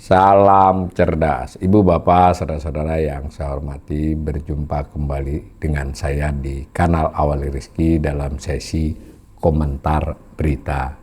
Salam cerdas, Ibu Bapak, saudara-saudara yang saya hormati, berjumpa kembali dengan saya di kanal Awali Rizki dalam sesi komentar berita.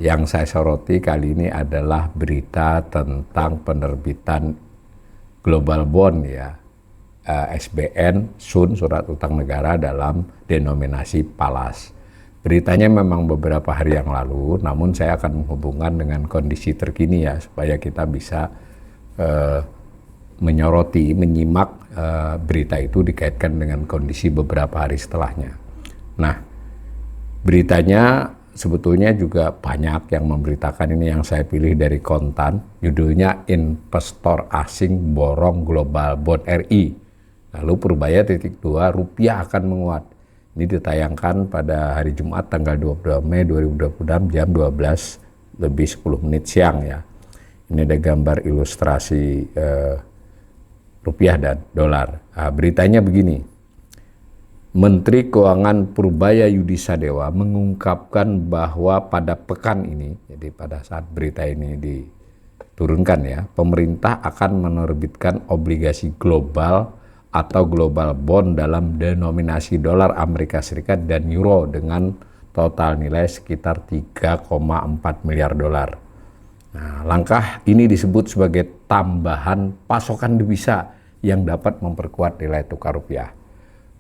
Yang saya soroti kali ini adalah berita tentang penerbitan Global Bond ya, SBN, SUN, Surat Utang Negara dalam denominasi PALAS. Beritanya memang beberapa hari yang lalu, namun saya akan menghubungkan dengan kondisi terkini ya, supaya kita bisa menyimak berita itu dikaitkan dengan kondisi beberapa hari setelahnya. Nah, beritanya sebetulnya juga banyak yang memberitakan, ini yang saya pilih dari Kontan, judulnya Investor Asing Borong Global Bond RI. Lalu Purbaya .2 rupiah akan menguat. Ini ditayangkan pada hari Jumat tanggal 22 Mei 2026 jam 12:10 siang ya. Ini ada gambar ilustrasi rupiah dan dolar. Nah, beritanya begini. Menteri Keuangan Purbaya Yudi Sadewa mengungkapkan bahwa pada pekan ini, jadi pada saat berita ini diturunkan ya, pemerintah akan menerbitkan obligasi global atau global bond dalam denominasi dolar Amerika Serikat dan euro dengan total nilai sekitar 3,4 miliar dolar. Nah, langkah ini disebut sebagai tambahan pasokan devisa yang dapat memperkuat nilai tukar rupiah.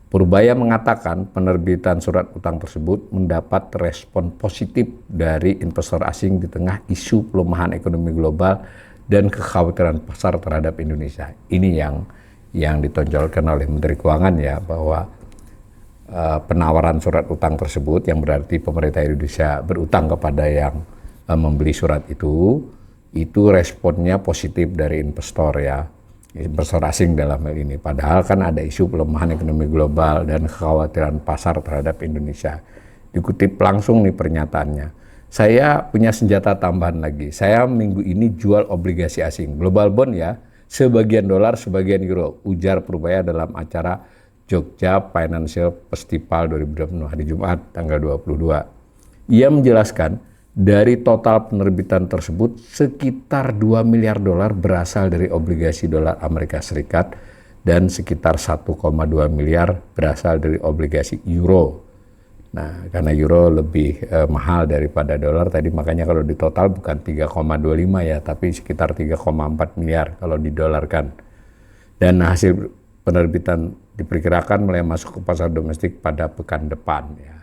Purbaya mengatakan penerbitan surat utang tersebut mendapat respon positif dari investor asing di tengah isu pelemahan ekonomi global dan kekhawatiran pasar terhadap Indonesia. Ini yang ditonjolkan oleh Menteri Keuangan ya, bahwa penawaran surat utang tersebut yang berarti pemerintah Indonesia berutang kepada yang membeli surat itu responnya positif dari investor ya, investor asing dalam hal ini. Padahal kan ada isu pelemahan ekonomi global dan kekhawatiran pasar terhadap Indonesia. Dikutip langsung nih pernyataannya. Saya punya senjata tambahan lagi. Saya minggu ini jual obligasi asing, global bond ya, sebagian dolar, sebagian euro, ujar Purbaya dalam acara Jogja Financial Festival 2020 hari Jumat tanggal 22. Ia menjelaskan dari total penerbitan tersebut sekitar 2 miliar dolar berasal dari obligasi dolar Amerika Serikat dan sekitar 1,2 miliar berasal dari obligasi euro. Nah, karena euro lebih mahal daripada dolar tadi, makanya kalau di total bukan 3,25 ya, tapi sekitar 3,4 miliar kalau didolarkan. Dan hasil penerbitan diperkirakan mulai masuk ke pasar domestik pada pekan depan ya.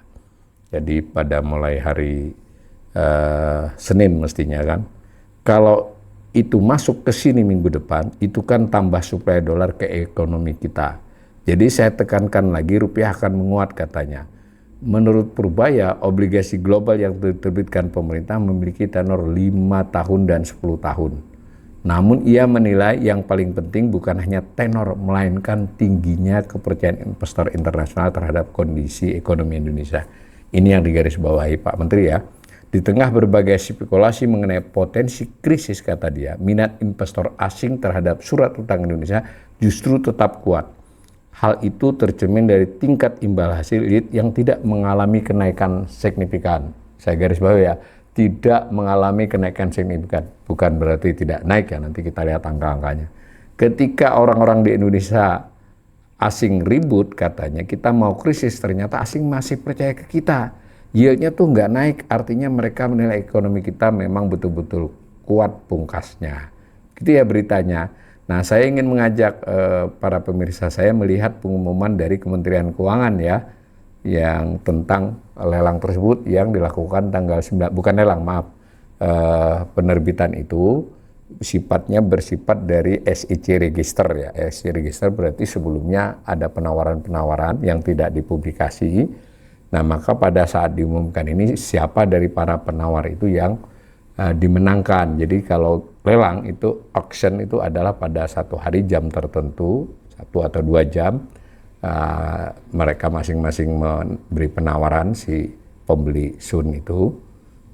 Jadi pada mulai hari Senin mestinya kan. Kalau itu masuk ke sini minggu depan, itu kan tambah suplai dolar ke ekonomi kita. Jadi saya tekankan lagi, rupiah akan menguat katanya. Menurut Purbaya, obligasi global yang diterbitkan pemerintah memiliki tenor 5 tahun dan 10 tahun. Namun ia menilai yang paling penting bukan hanya tenor, melainkan tingginya kepercayaan investor internasional terhadap kondisi ekonomi Indonesia. Ini yang digarisbawahi Pak Menteri ya. Di tengah berbagai spekulasi mengenai potensi krisis, kata dia, minat investor asing terhadap surat utang Indonesia justru tetap kuat. Hal itu tercermin dari tingkat imbal hasil yield yang tidak mengalami kenaikan signifikan. Saya garis bawah ya, tidak mengalami kenaikan signifikan. Bukan berarti tidak naik ya, nanti kita lihat angka-angkanya. Ketika orang-orang di Indonesia asing ribut katanya, kita mau krisis, ternyata asing masih percaya ke kita. Yieldnya tuh nggak naik, artinya mereka menilai ekonomi kita memang betul-betul kuat pungkasnya. Gitu ya beritanya. Nah, saya ingin mengajak para pemirsa saya melihat pengumuman dari Kementerian Keuangan ya, yang tentang lelang tersebut yang dilakukan tanggal 9, bukan lelang, maaf, penerbitan itu sifatnya bersifat dari SEC Register ya. SEC Register berarti sebelumnya ada penawaran-penawaran yang tidak dipublikasi. Nah, maka pada saat diumumkan ini siapa dari para penawar itu yang dimenangkan. Jadi kalau lelang itu, auction itu adalah pada satu hari jam tertentu, 1 atau 2 jam, mereka masing-masing memberi penawaran si pembeli SUN itu.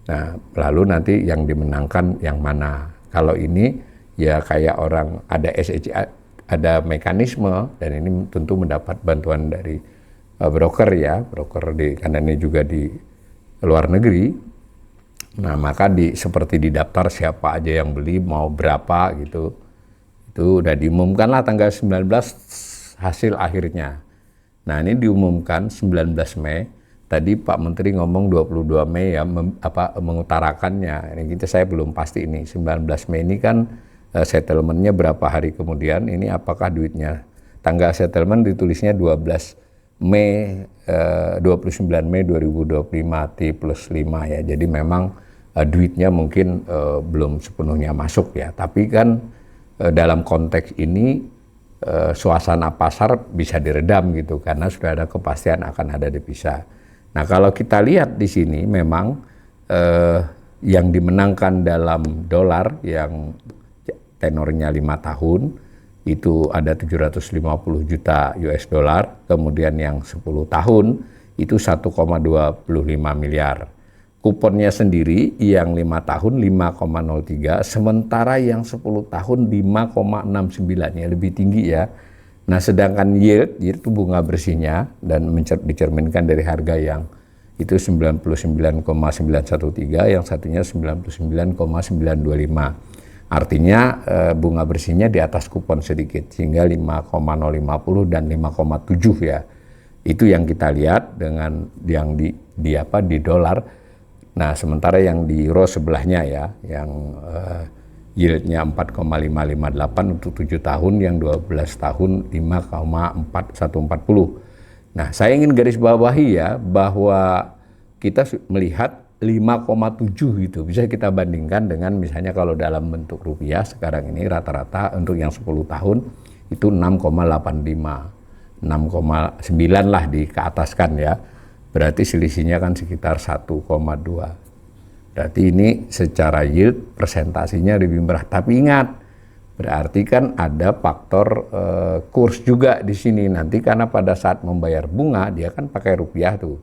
Nah, lalu nanti yang dimenangkan yang mana. Kalau ini ya kayak orang ada SEC, ada mekanisme, dan ini tentu mendapat bantuan dari broker ya, broker karena ini juga di luar negeri. Nah, maka seperti di daftar siapa aja yang beli, mau berapa gitu. Itu udah diumumkan lah tanggal 19 hasil akhirnya. Nah, ini diumumkan 19 Mei. Tadi Pak Menteri ngomong 22 Mei ya, mengutarakannya. Ini saya belum pasti ini. 19 Mei ini kan settlementnya berapa hari kemudian, ini apakah duitnya. Tanggal settlement ditulisnya 12 Mei, 29 Mei 2025 T plus 5 ya. Jadi memang duitnya mungkin belum sepenuhnya masuk ya. Tapi kan dalam konteks ini suasana pasar bisa diredam gitu karena sudah ada kepastian akan ada devisa. Nah, kalau kita lihat di sini memang yang dimenangkan dalam dolar yang tenornya 5 tahun itu ada 750 juta US dollar, kemudian yang 10 tahun itu 1,25 miliar. Kuponnya sendiri yang 5 tahun 5,03, sementara yang 10 tahun 5,69, ya lebih tinggi ya. Nah, sedangkan yield itu bunga bersihnya dan dicerminkan dari harga yang itu 99,913, yang satunya 99,925. Artinya bunga bersihnya di atas kupon sedikit, sehingga 5,050 dan 5,7 ya. Itu yang kita lihat dengan yang di dolar. Nah, sementara yang di euro sebelahnya ya, yang yieldnya 4,558 untuk 7 tahun, yang 12 tahun 5,4140. Nah, saya ingin garis bawahi ya, bahwa kita melihat 5,7 gitu, bisa kita bandingkan dengan misalnya kalau dalam bentuk rupiah sekarang ini rata-rata untuk yang 10 tahun itu 6,85, 6,9 lah dikeataskan ya. Berarti selisihnya kan sekitar 1,2. Berarti ini secara yield presentasinya lebih murah. Tapi ingat, berarti kan ada faktor kurs juga di sini. Nanti karena pada saat membayar bunga dia kan pakai rupiah tuh.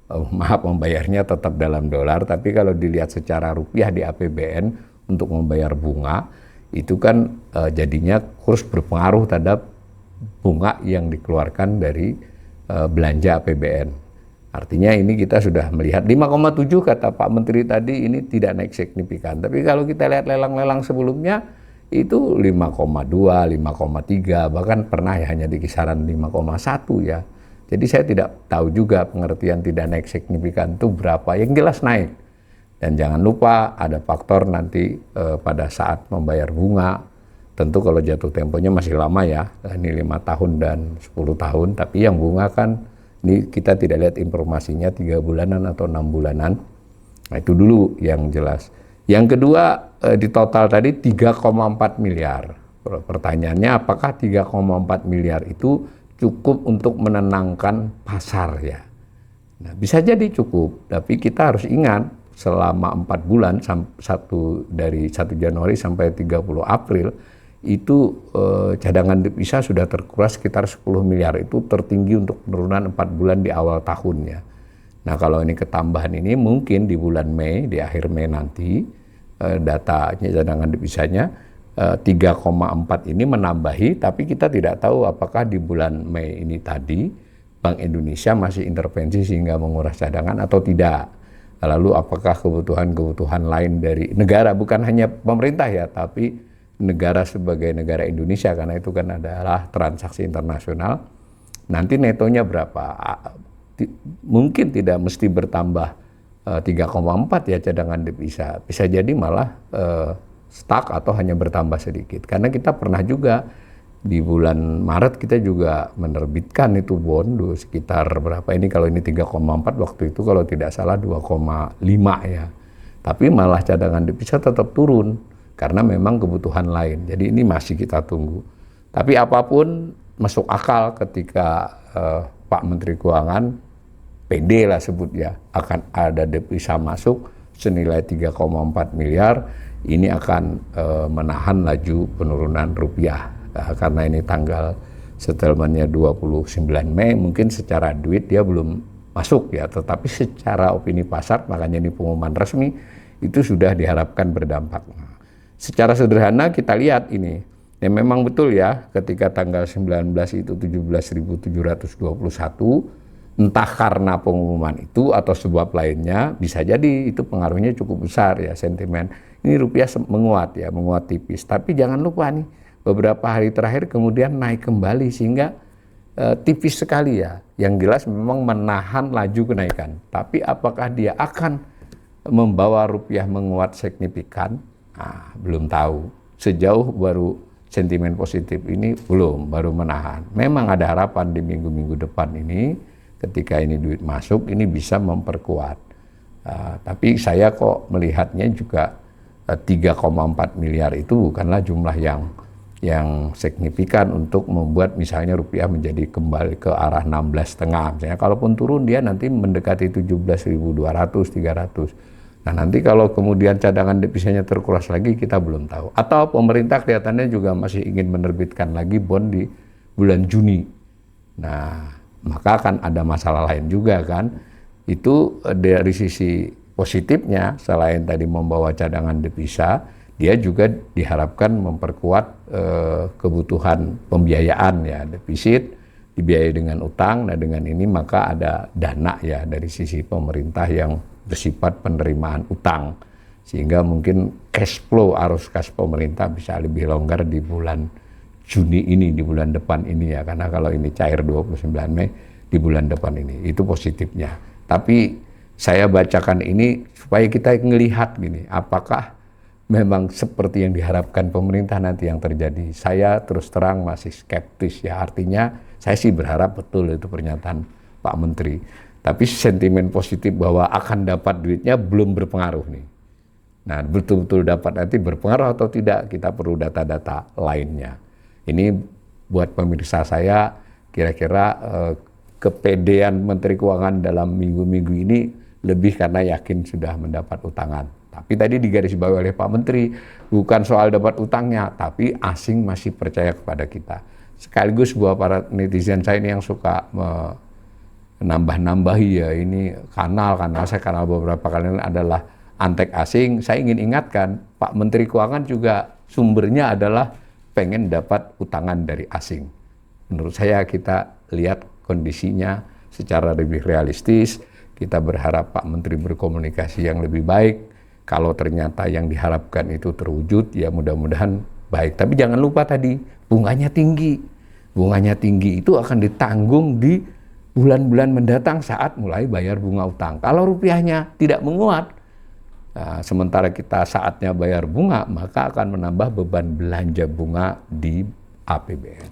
Maaf, membayarnya tetap dalam dolar. Tapi kalau dilihat secara rupiah di APBN untuk membayar bunga itu kan jadinya kurs berpengaruh terhadap bunga yang dikeluarkan dari belanja APBN. Artinya ini kita sudah melihat 5,7 kata Pak Menteri tadi ini tidak naik signifikan. Tapi kalau kita lihat lelang-lelang sebelumnya itu 5,2, 5,3, bahkan pernah ya hanya di kisaran 5,1 ya. Jadi saya tidak tahu juga pengertian tidak naik signifikan itu berapa. Yang jelas naik. Dan jangan lupa ada faktor nanti pada saat membayar bunga. Tentu kalau jatuh temponya masih lama ya, ini 5 tahun dan 10 tahun. Tapi yang bunga kan ini kita tidak lihat informasinya 3 bulanan atau 6 bulanan. Nah, itu dulu yang jelas. Yang kedua, di total tadi 3,4 miliar. Pertanyaannya apakah 3,4 miliar itu cukup untuk menenangkan pasar ya? Nah, bisa jadi cukup, tapi kita harus ingat selama 4 bulan dari 1 Januari sampai 30 April itu cadangan devisa sudah terkuras sekitar 10 miliar. Itu tertinggi untuk penurunan 4 bulan di awal tahun ya. Nah, kalau ini ketambahan ini mungkin di bulan Mei, di akhir Mei nanti datanya cadangan devisanya 3,4 ini menambahi, tapi kita tidak tahu apakah di bulan Mei ini tadi Bank Indonesia masih intervensi sehingga menguras cadangan atau tidak. Lalu apakah kebutuhan-kebutuhan lain dari negara, bukan hanya pemerintah ya, tapi negara sebagai negara Indonesia, karena itu kan adalah transaksi internasional, nanti netonya berapa? Mungkin tidak mesti bertambah 3,4 ya cadangan devisa, bisa jadi malah stuck atau hanya bertambah sedikit. Karena kita pernah juga di bulan Maret kita juga menerbitkan itu bond sekitar berapa ini, kalau ini 3,4 waktu itu kalau tidak salah 2,5 ya. Tapi malah cadangan devisa tetap turun karena memang kebutuhan lain. Jadi ini masih kita tunggu. Tapi apapun masuk akal ketika Pak Menteri Keuangan, PD lah sebut ya, akan ada devisa masuk senilai 3,4 miliar, ini akan menahan laju penurunan rupiah. Karena ini tanggal settlementnya 29 Mei, mungkin secara duit dia belum masuk ya, tetapi secara opini pasar, makanya ini pengumuman resmi, itu sudah diharapkan berdampak. Secara sederhana kita lihat ini, ya memang betul ya ketika tanggal 19 itu 17.721, Entah karena pengumuman itu atau sebab lainnya, bisa jadi itu pengaruhnya cukup besar ya, sentimen. Ini rupiah menguat ya, menguat tipis. Tapi jangan lupa nih, beberapa hari terakhir kemudian naik kembali sehingga tipis sekali ya. Yang jelas memang menahan laju kenaikan. Tapi apakah dia akan membawa rupiah menguat signifikan? Nah, belum tahu. Sejauh baru sentimen positif ini baru menahan. Memang ada harapan di minggu-minggu depan ini, ketika ini duit masuk, ini bisa memperkuat. Tapi saya kok melihatnya juga 3,4 miliar itu bukanlah jumlah yang signifikan untuk membuat misalnya rupiah menjadi kembali ke arah 16,5. Misalnya kalaupun turun dia nanti mendekati 17.200, 300. Nah nanti kalau kemudian cadangan devisanya terkuras lagi, kita belum tahu. Atau pemerintah kelihatannya juga masih ingin menerbitkan lagi bond di bulan Juni. Nah, maka akan ada masalah lain juga kan. Itu dari sisi positifnya, selain tadi membawa cadangan devisa, dia juga diharapkan memperkuat kebutuhan pembiayaan ya, defisit dibiayai dengan utang. Nah dengan ini maka ada dana ya dari sisi pemerintah yang bersifat penerimaan utang, sehingga mungkin cash flow, arus kas pemerintah bisa lebih longgar di bulan Juni ini, di bulan depan ini ya, karena kalau ini cair 29 Mei di bulan depan ini, itu positifnya. Tapi saya bacakan ini supaya kita melihat gini, apakah memang seperti yang diharapkan pemerintah nanti yang terjadi. Saya terus terang masih skeptis ya, artinya saya sih berharap betul itu pernyataan Pak Menteri. Tapi sentimen positif bahwa akan dapat duitnya belum berpengaruh nih. Nah betul-betul dapat nanti berpengaruh atau tidak, kita perlu data-data lainnya. Ini buat pemirsa saya, kira-kira kepedean Menteri Keuangan dalam minggu-minggu ini lebih karena yakin sudah mendapat utangan. Tapi tadi digarisbawahi oleh Pak Menteri, bukan soal dapat utangnya, tapi asing masih percaya kepada kita. Sekaligus buat para netizen saya ini yang suka menambah-nambahi ya, ini kanal saya kanal beberapa kali adalah antek asing. Saya ingin ingatkan, Pak Menteri Keuangan juga sumbernya adalah pengen dapat utangan dari asing. Menurut saya kita lihat kondisinya secara lebih realistis. Kita berharap Pak Menteri berkomunikasi yang lebih baik. Kalau ternyata yang diharapkan itu terwujud, ya mudah-mudahan baik. Tapi jangan lupa tadi, bunganya tinggi. Bunganya tinggi itu akan ditanggung di bulan-bulan mendatang saat mulai bayar bunga utang. Kalau rupiahnya tidak menguat, sementara kita saatnya bayar bunga, maka akan menambah beban belanja bunga di APBN.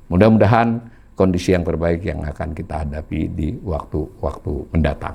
Mudah-mudahan kondisi yang terbaik yang akan kita hadapi di waktu-waktu mendatang.